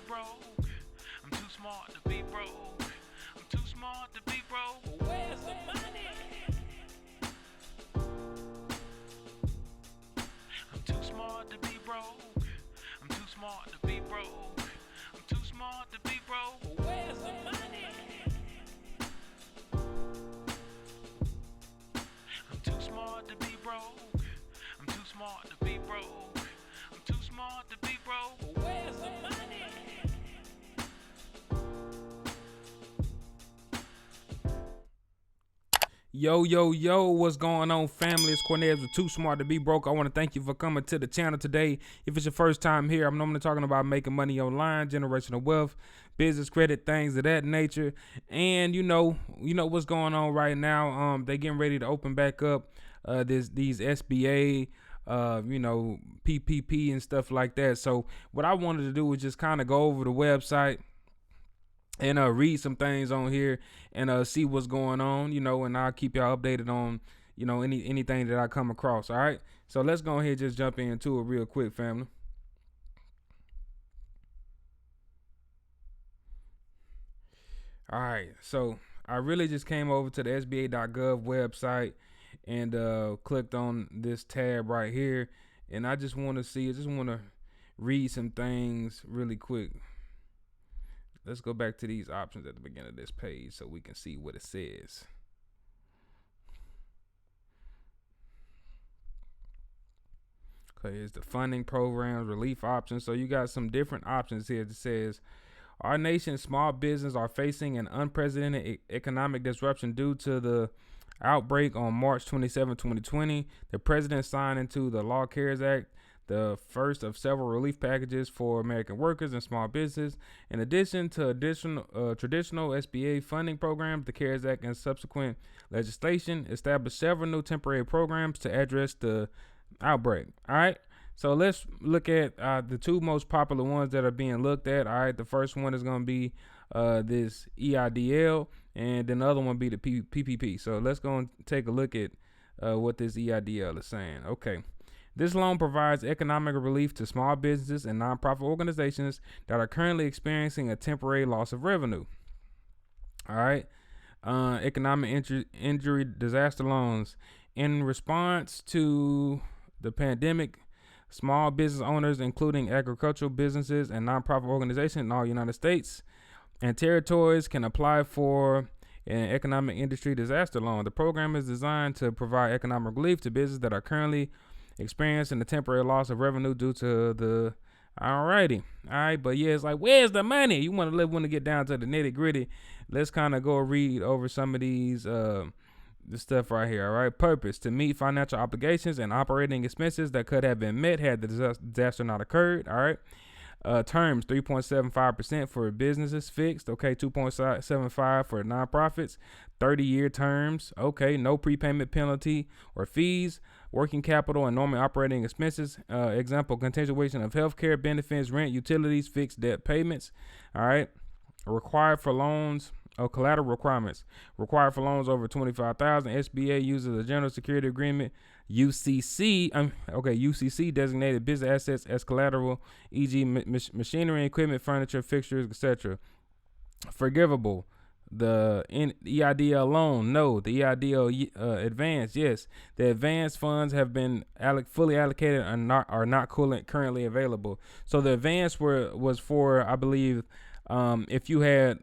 broke. I'm too smart to be broke. I'm too smart to be broke. Where's the money? I'm too smart to be broke. I'm too smart to be broke. I'm too smart to be broke. Where's the money? I'm too smart to be broke. I'm too smart to be broke. I'm too smart to be broke. Where's the money? Yo, what's going on, family? It's Cornez with Too Smart to Be Broke. I want to thank you for coming to the channel today. If it's your first time here, I'm normally talking about making money online, generational wealth, business credit, things of that nature. And you know what's going on right now. They getting ready to open back up these SBA PPP and stuff like that. So what I wanted to do was just kind of go over the website and read some things on here and see what's going on, and I'll keep y'all updated on, anything that I come across. All right. So let's go ahead and just jump into it real quick, family. All right. So I really just came over to the SBA.gov website and clicked on this tab right here. And I just want to read some things really quick. Let's go back to these options at the beginning of this page so we can see what it says. Okay, here's the funding programs, relief options. So you got some different options here that says, our nation's small business are facing an unprecedented economic disruption due to the outbreak on March 27, 2020. The president signed into the Law CARES Act, the first of several relief packages for American workers and small business. In addition to traditional SBA funding programs, the CARES Act and subsequent legislation established several new temporary programs to address the outbreak. All right, so let's look at the two most popular ones that are being looked at. All right, the first one is going to be this EIDL, and then the other one be the PPP. So let's go and take a look at what this EIDL is saying. Okay. This loan provides economic relief to small businesses and nonprofit organizations that are currently experiencing a temporary loss of revenue. All right. Economic injury disaster loans. In response to the pandemic, small business owners, including agricultural businesses and nonprofit organizations in all United States and territories, can apply for an economic industry disaster loan. The program is designed to provide economic relief to businesses that are currently experiencing the temporary loss of revenue due to the alrighty. All right, but yeah, it's like, where's the money? You want to get down to the nitty gritty. Let's kind of go read over some of these the stuff right here. All right, purpose: to meet financial obligations and operating expenses that could have been met had the disaster not occurred. All right. Terms: 3.75% for businesses, fixed. Okay, 2.75 for nonprofits. 30-year terms. Okay, no prepayment penalty or fees. Working capital and normal operating expenses. Example: continuation of healthcare benefits, rent, utilities, fixed debt payments. All right. Required for loans. Collateral requirements. Required for loans over $25,000. SBA uses a general security agreement. UCC designated business assets as collateral, e.g. machinery, equipment, furniture, fixtures, etc. Forgivable. The EIDL loan, no. The EIDL advance, yes. The advance funds have been fully allocated and are not currently available. So the advance was for, I believe, if you had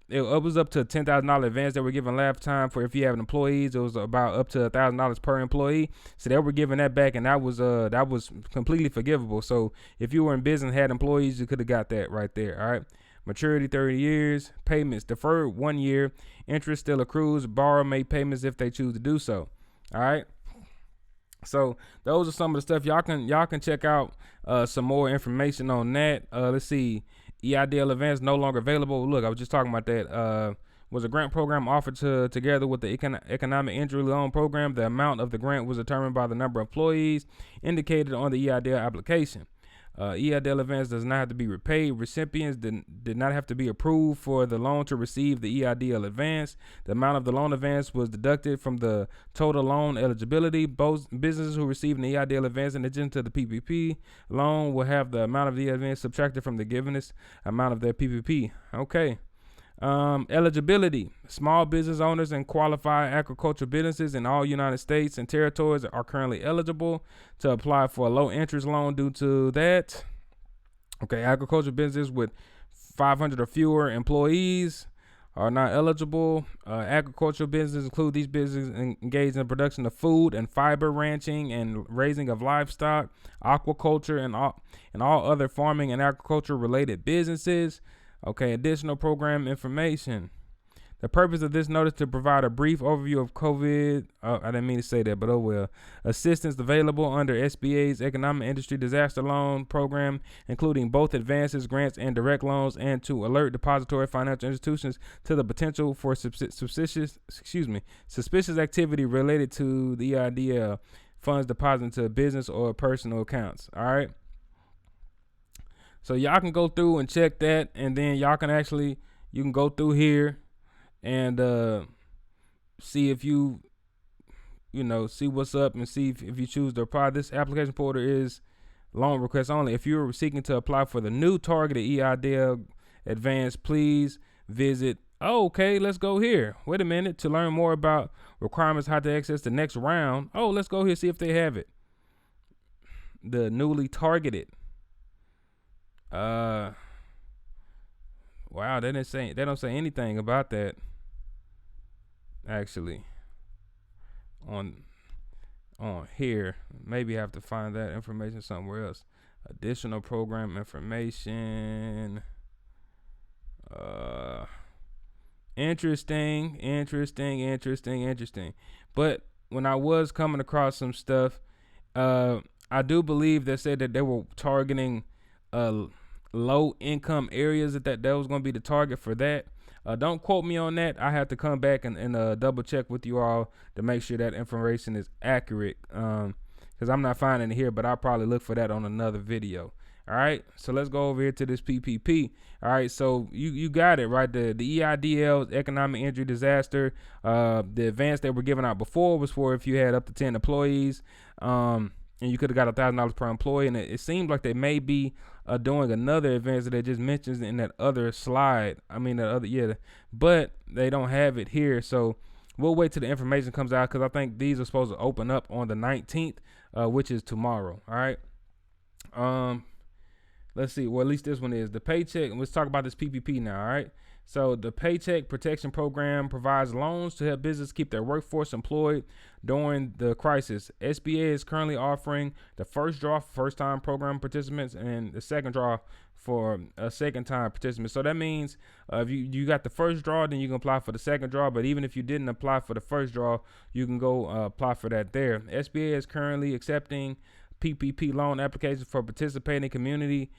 it was up to $10,000 advance that were given last time. For if you have employees, it was about up to $1,000 per employee. So they were giving that back, and that was completely forgivable. So if you were in business, had employees, you could have got that right there. All right. Maturity 30 years. Payments deferred 1 year. Interest still accrues. Borrower made payments if they choose to do so. All right. So those are some of the stuff y'all can check out. Some more information on that. Let's see. EIDL advance no longer available. Look, I was just talking about that. Was a grant program offered together with the economic injury loan program. The amount of the grant was determined by the number of employees indicated on the EIDL application. EIDL advance does not have to be repaid. Recipients did not have to be approved for the loan to receive the EIDL advance. The amount of the loan advance was deducted from the total loan eligibility. Both businesses who receive an EIDL advance in addition to the PPP loan will have the amount of the advance subtracted from the givenest amount of their PPP. Okay. Eligibility. Small business owners and qualified agricultural businesses in all United States and territories are currently eligible to apply for a low interest loan due to that. Okay, agricultural businesses with 500 or fewer employees are not eligible. Agricultural businesses include these businesses engaged in the production of food and fiber, ranching and raising of livestock, aquaculture, and all other farming and agriculture related businesses. Okay, additional program information. The purpose of this notice to provide a brief overview of COVID. I didn't mean to say that, but oh well. Assistance available under SBA's Economic Industry Disaster Loan Program, including both advances, grants, and direct loans, and to alert depository financial institutions to the potential for suspicious activity related to the EIDL funds deposited into business or personal accounts. All right. So y'all can go through and check that, and then y'all can you can go through here and see if see what's up and see if you choose to apply. This application portal is loan request only. If you're seeking to apply for the new targeted EIDL advance, please visit. Oh, okay, let's go here. Wait a minute. To learn more about requirements, how to access the next round. Oh, let's go here, see if they have it. The newly targeted. Wow, they don't say anything about that. Actually, on here, maybe I have to find that information somewhere else. Additional program information. Interesting. But when I was coming across some stuff, I do believe they said that they were targeting low income areas, that was going to be the target for that. Don't quote me on that. I have to come back and double check with you all to make sure that information is accurate, because I'm not finding it here, but I'll probably look for that on another video. All right, so let's go over here to this PPP. All right, so you got it right. The EIDL, economic injury disaster, the advance that were given out before was for if you had up to 10 employees, and you could have got $1,000 per employee. And it seems like they may be doing another advance that they just mentioned in that other slide. But they don't have it here. So we'll wait till the information comes out, because I think these are supposed to open up on the 19th, which is tomorrow. All right. Let's see. Well, at least this one is the Paycheck. Let's talk about this PPP now. All right. So the Paycheck Protection Program provides loans to help businesses keep their workforce employed during the crisis. SBA is currently offering the first draw for first-time program participants and the second draw for a second-time participant. So that means if you got the first draw, then you can apply for the second draw. But even if you didn't apply for the first draw, you can go apply for that there. SBA is currently accepting PPP loan applications for participating community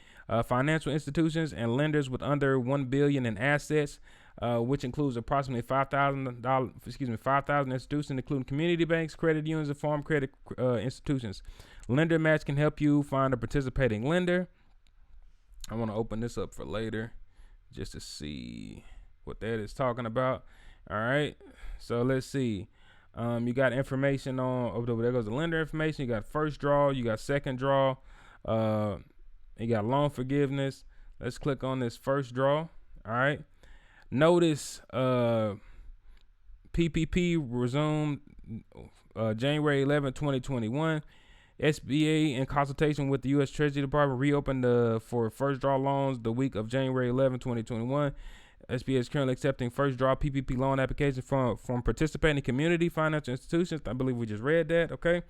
financial institutions and lenders with under $1 billion in assets, which includes approximately 5,000 institutions, including community banks, credit unions, and farm credit institutions. Lender Match can help you find a participating lender. I want to open this up for later just to see what that is talking about. All right, so let's see. You got information on, there goes the lender information. You got first draw, you got second draw, you got loan forgiveness. Let's click on this first draw. All right. Notice PPP resumed January 11, 2021. SBA, in consultation with the U.S. Treasury Department, reopened for first draw loans the week of January 11, 2021. SBA is currently accepting first draw PPP loan applications from participating community financial institutions. I believe we just read that. Okay.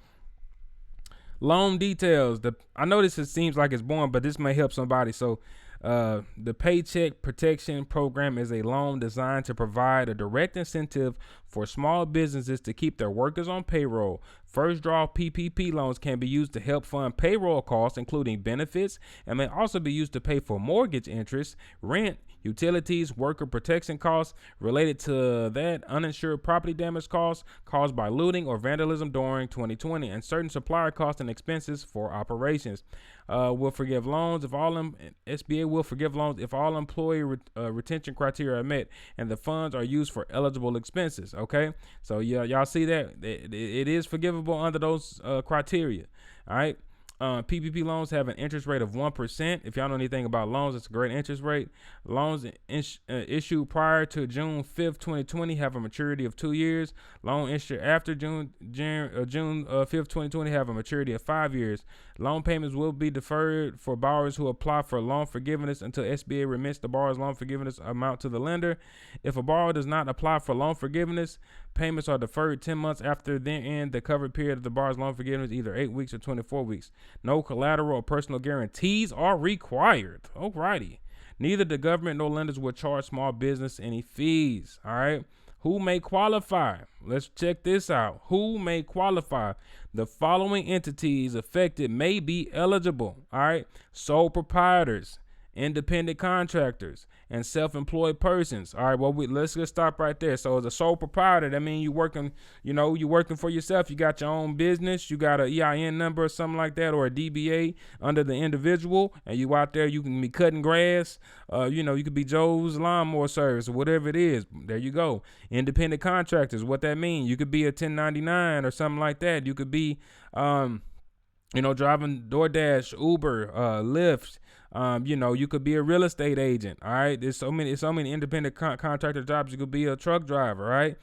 Loan details. I know this seems like it's boring, but this may help somebody. So The Paycheck Protection Program is a loan designed to provide a direct incentive for small businesses to keep their workers on payroll. First draw PPP loans can be used to help fund payroll costs, including benefits, and may also be used to pay for mortgage interest, rent, utilities, worker protection costs related to that, uninsured property damage costs caused by looting or vandalism during 2020, and certain supplier costs and expenses for operations. Will forgive loans if all SBA will forgive loans if all employee retention criteria are met and the funds are used for eligible expenses. Okay, so yeah, y'all see that it is forgivable under those criteria. All right. PPP loans have an interest rate of 1%. If y'all know anything about loans, it's a great interest rate. Loans issued prior to June 5th, 2020 have a maturity of 2 years. Loan issued after June 5th, 2020 have a maturity of 5 years. Loan payments will be deferred for borrowers who apply for loan forgiveness until SBA remits the borrower's loan forgiveness amount to the lender. If a borrower does not apply for loan forgiveness, payments are deferred 10 months after then end the covered period of the borrower's loan forgiveness, either 8 weeks or 24 weeks. No collateral or personal guarantees are required. Alrighty. Neither the government nor lenders will charge small business any fees. All right. Who may qualify? Let's check this out. Who may qualify? The following entities affected may be eligible. All right. Sole proprietors, independent contractors, and self-employed persons. All right, well, let's just stop right there. So as a sole proprietor, that means you're working for yourself. You got your own business. You got an EIN number or something like that, or a DBA under the individual, and you out there, you can be cutting grass. You could be Joe's Lawnmower Service or whatever it is. There you go. Independent contractors, what that means. You could be a 1099 or something like that. You could be, driving DoorDash, Uber, Lyft. You could be a real estate agent. All right. There's so many independent contractor jobs. You could be a truck driver. Right.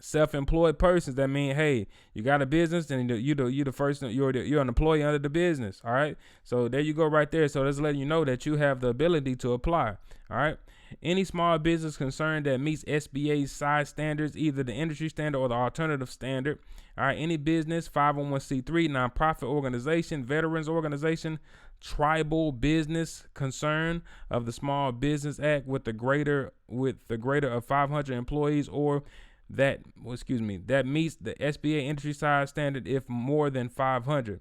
Self-employed persons. That mean, hey, you got a business and you're an employee under the business. All right. So there you go right there. So that's letting you know that you have the ability to apply. All right. Any small business concern that meets SBA's size standards, either the industry standard or the alternative standard. All right. Any business, 501c3, nonprofit organization, veterans organization, tribal business concern of the Small Business Act with the greater of 500 employees, or that meets the SBA industry size standard if more than 500.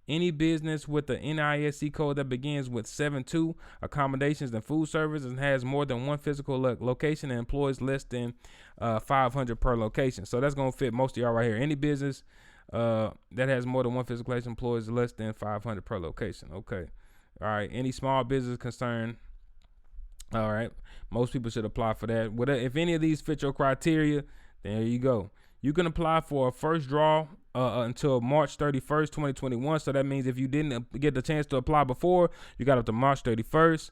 Any business with the NISC code that begins with 72, accommodations and food services, and has more than one physical location and employs less than 500 per location. So that's going to fit most of y'all right here. Any business that has more than one physical location employs less than 500 per location. Okay. All right. Any small business concern. All right. Most people should apply for that. If any of these fit your criteria, there you go. You can apply for a first draw until March 31st, 2021. So that means if you didn't get the chance to apply before, you got up to March 31st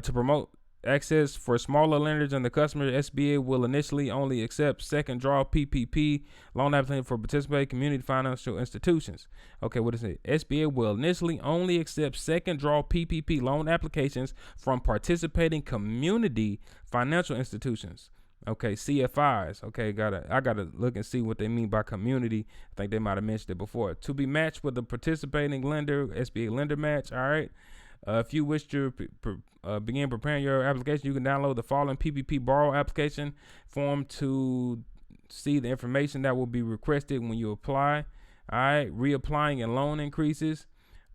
to promote access for smaller lenders and the customer. SBA will initially only accept second draw PPP loan application for participating community financial institutions. Okay, what is it? SBA will initially only accept second draw PPP loan applications from participating community financial institutions. Okay, CFIs. Okay, I gotta look and see what they mean by community. I think they might have mentioned it before. To be matched with a participating lender, SBA lender match. All right. If you wish to begin preparing your application, you can download the following PPP borrow application form to see the information that will be requested when you apply. All right. Reapplying and loan increases.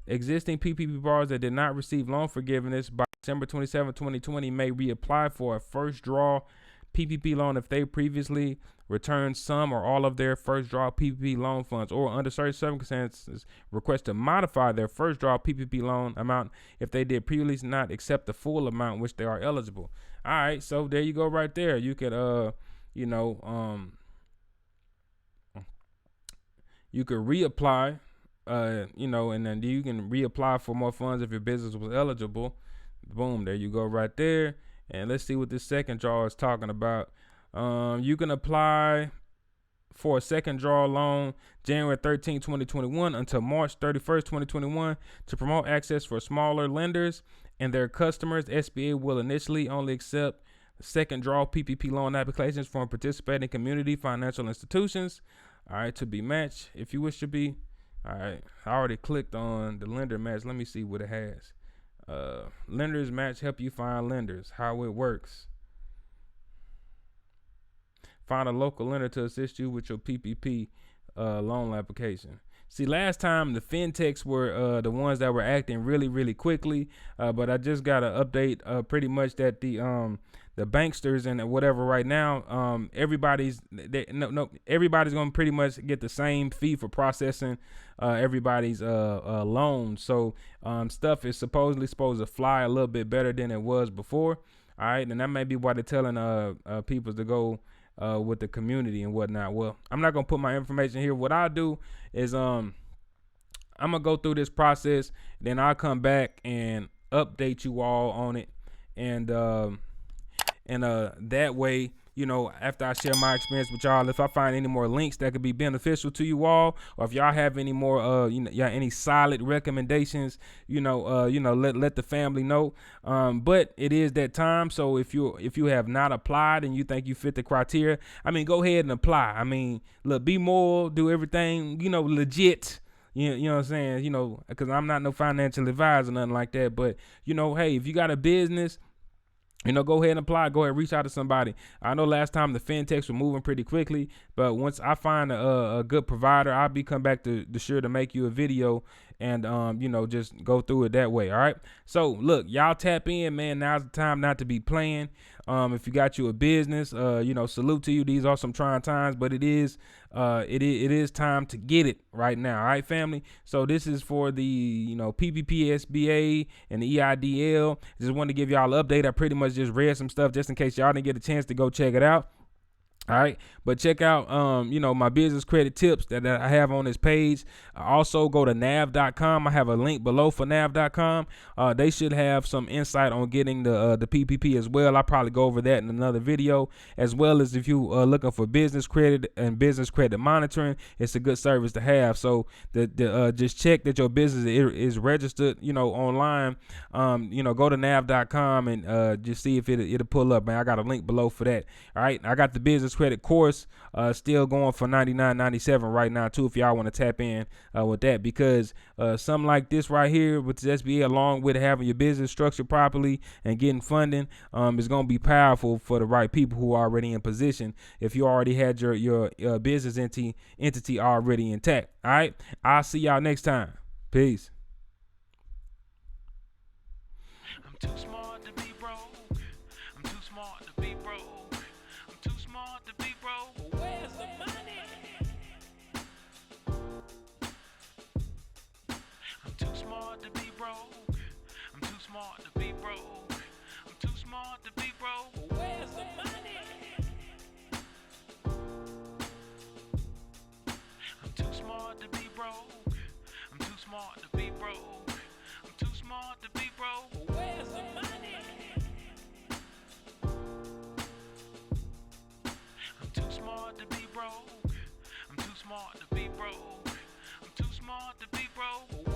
Existing PPP borrowers that did not receive loan forgiveness by December 27, 2020 may reapply for a first draw PPP loan if they previously returned some or all of their first draw PPP loan funds, or under certain circumstances request to modify their first draw PPP loan amount if they did previously not accept the full amount which they are eligible. All right, so there you go right there. You could you could reapply, and then you can reapply for more funds if your business was eligible. Boom, there you go right there. And let's see what this second draw is talking about. You can apply for a second draw loan January 13, 2021 until March 31st, 2021 to promote access for smaller lenders and their customers. SBA will initially only accept second draw PPP loan applications from participating community financial institutions. All right, to be matched if you wish to be. All right, I already clicked on the lender match. Let me see what it has. Lenders Match help you find lenders. How it works. Find a local lender to assist you with your PPP loan application. See, last time the fintechs were the ones that were acting really, really quickly, but I just got an update pretty much that the banksters and whatever right now, everybody's gonna pretty much get the same fee for processing everybody's loans. So stuff is supposed to fly a little bit better than it was before. All right, and that may be why they're telling people to go with the community and whatnot. Well, I'm not gonna put my information here. What I'll do is I'm gonna go through this process, then I'll come back and update you all on it, and that way, you know, after I share my experience with y'all, if I find any more links that could be beneficial to you all, or if y'all have any more any solid recommendations, let the family know. But it is that time, so if you have not applied and you think you fit the criteria, I mean, go ahead and apply. I mean, look, be moral, do everything, legit. You know what I'm saying? Because I'm not no financial advisor or nothing like that. But, hey, if you got a business, go ahead and apply. Go ahead, reach out to somebody. I know last time the fintechs were moving pretty quickly, but once I find a good provider, I'll be come back to sure to make you a video and, just go through it that way. All right. So look, y'all tap in, man. Now's the time not to be playing. If you got you a business, salute to you. These are some trying times, but it is time to get it right now. All right, family. So this is for the, PPP, SBA, and the EIDL. Just wanted to give y'all an update. I pretty much just read some stuff just in case y'all didn't get a chance to go check it out. All right, but check out, my business credit tips that I have on this page. Also, go to nav.com. I have a link below for nav.com. They should have some insight on getting the PPP as well. I'll probably go over that in another video, as well as if you are looking for business credit and business credit monitoring, it's a good service to have. So just check that your business is registered, online. Go to nav.com and just see if it'll pull up, man. I got a link below for that. All right, I got the business credit course still going for $99.97 right now too, if y'all want to tap in with that, because something like this right here with the SBA, along with having your business structured properly and getting funding, is going to be powerful for the right people who are already in position. If you already had your business entity already intact. All right, I'll see y'all next time. Peace. I'm too smart to be broke. I'm too smart to be broke. I'm too smart to be broke. Where's the money? I'm too smart to be broke. I'm too smart to be broke. I'm too smart to be broke. Where's the money? I'm too smart to be broke. I'm too smart to be broke. I'm too smart to be broke. Where's the money? I'm too smart to be broke. I'm too smart to be broke. I'm too smart to be broke.